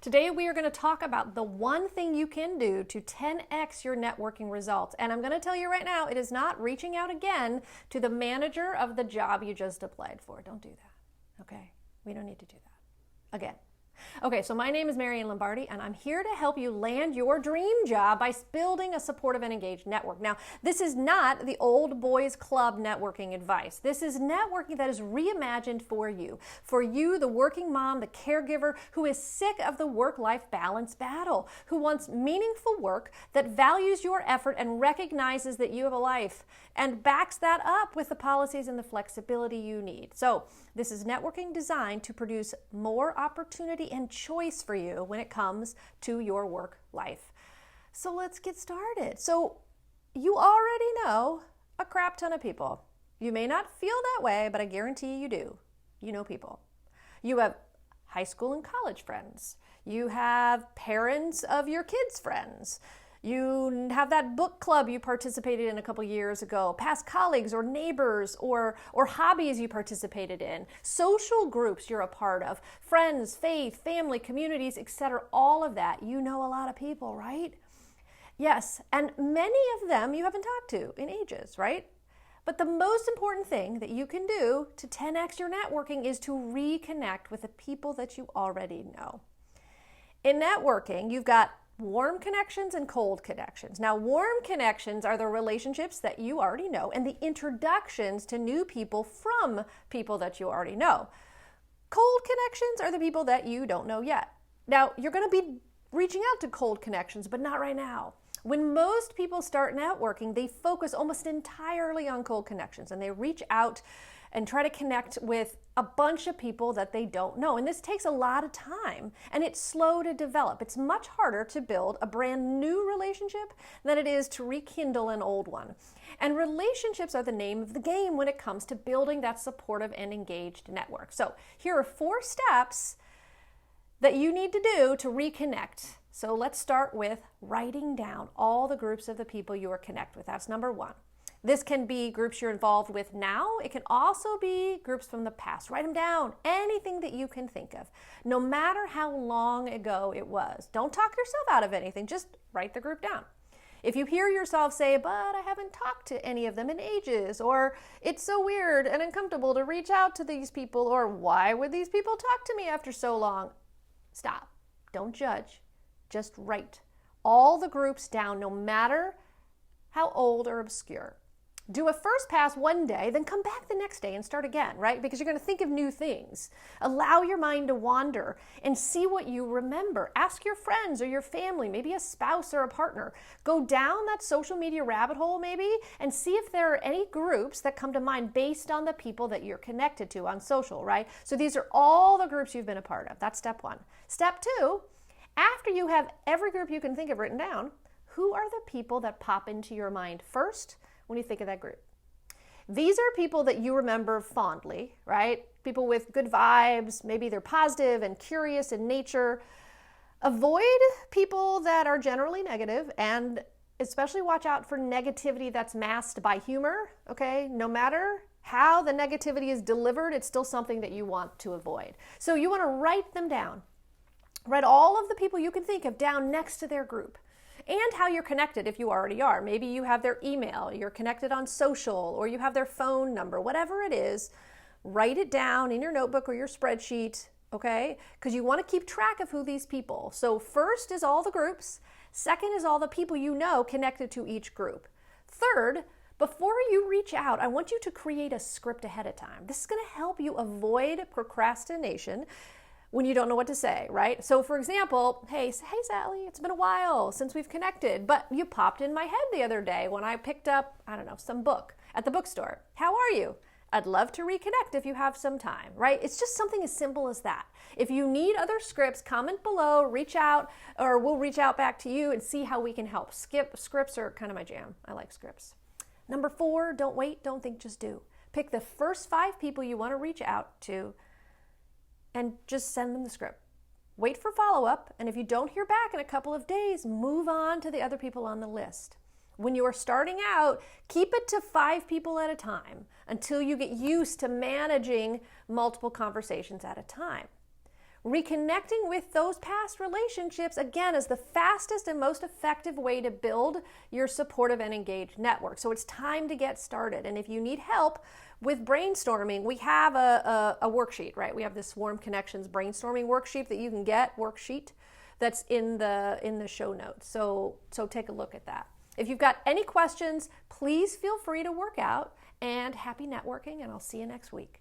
Today we are going to talk about the one thing you can do to 10x your networking results. And I'm going to tell you right now, it is not reaching out again to the manager of the job you just applied for. Don't do that. Okay? We don't need to do that again. Okay, so my name is Marianne Lombardi, and I'm here to help you land your dream job by building a supportive and engaged network. Now, this is not the old boys club networking advice. This is networking that is reimagined for you. For you, the working mom, the caregiver who is sick of the work-life balance battle, who wants meaningful work that values your effort and recognizes that you have a life and backs that up with the policies and the flexibility you need. So, this is networking designed to produce more opportunity and choice for you when it comes to your work life. So let's get started. So you already know a crap ton of people. You may not feel that way, but I guarantee you do. You know people. You have high school and college friends. You have parents of your kids' friends. You have that book club you participated in a couple years ago, past colleagues or neighbors or hobbies you participated in, social groups you're a part of, friends, faith, family, communities, etc. All of that. You know a lot of people, right? Yes, and many of them you haven't talked to in ages, right? But the most important thing that you can do to 10x your networking is to reconnect with the people that you already know. In networking, you've got warm connections and cold connections. Now, warm connections are the relationships that you already know and the introductions to new people from people that you already know. Cold connections are the people that you don't know yet. Now, you're going to be reaching out to cold connections, but not right now. When most people start networking, they focus almost entirely on cold connections and they reach out and try to connect with a bunch of people that they don't know. And this takes a lot of time and it's slow to develop. It's much harder to build a brand new relationship than it is to rekindle an old one. And relationships are the name of the game when it comes to building that supportive and engaged network. So here are 4 steps that you need to do to reconnect. So let's start with writing down all the groups of the people you are connected with. That's number 1. This can be groups you're involved with now. It can also be groups from the past. Write them down, anything that you can think of, no matter how long ago it was. Don't talk yourself out of anything, just write the group down. If you hear yourself say, but I haven't talked to any of them in ages, or it's so weird and uncomfortable to reach out to these people, or why would these people talk to me after so long? Stop. Don't judge. Just write all the groups down, no matter how old or obscure. Do a first pass one day, then come back the next day and start again, right? Because you're going to think of new things. Allow your mind to wander and see what you remember. Ask your friends or your family, maybe a spouse or a partner. Go down that social media rabbit hole maybe and see if there are any groups that come to mind based on the people that you're connected to on social, right? So these are all the groups you've been a part of. That's step 1. Step 2, after you have every group you can think of written down, who are the people that pop into your mind first when you think of that group? These are people that you remember fondly, right? People with good vibes, maybe they're positive and curious in nature. Avoid people that are generally negative and especially watch out for negativity that's masked by humor, okay? No matter how the negativity is delivered, it's still something that you want to avoid. So you want to write them down. Write all of the people you can think of down next to their group. And how you're connected if you already are. Maybe you have their email, you're connected on social, or you have their phone number, whatever it is. Write it down in your notebook or your spreadsheet, okay? Because you want to keep track of who these people. So first is all the groups. Second is all the people you know connected to each group. Third, before you reach out, I want you to create a script ahead of time. This is going to help you avoid procrastination when you don't know what to say, right? So for example, hey Sally, it's been a while since we've connected, but you popped in my head the other day when I picked up, I don't know, some book at the bookstore. How are you? I'd love to reconnect if you have some time, right? It's just something as simple as that. If you need other scripts, comment below, reach out, or we'll reach out back to you and see how we can help. Scripts are kind of my jam. I like scripts. Number 4, don't wait, don't think, just do. Pick the first 5 people you want to reach out to and just send them the script. Wait for follow-up, and if you don't hear back in a couple of days, move on to the other people on the list. When you are starting out, keep it to 5 people at a time until you get used to managing multiple conversations at a time. Reconnecting with those past relationships, again, is the fastest and most effective way to build your supportive and engaged network. So it's time to get started. And if you need help with brainstorming, we have a worksheet, right? We have this Swarm Connections brainstorming worksheet that you can get, that's in the show notes. So take a look at that. If you've got any questions, please feel free to work out, and happy networking, and I'll see you next week.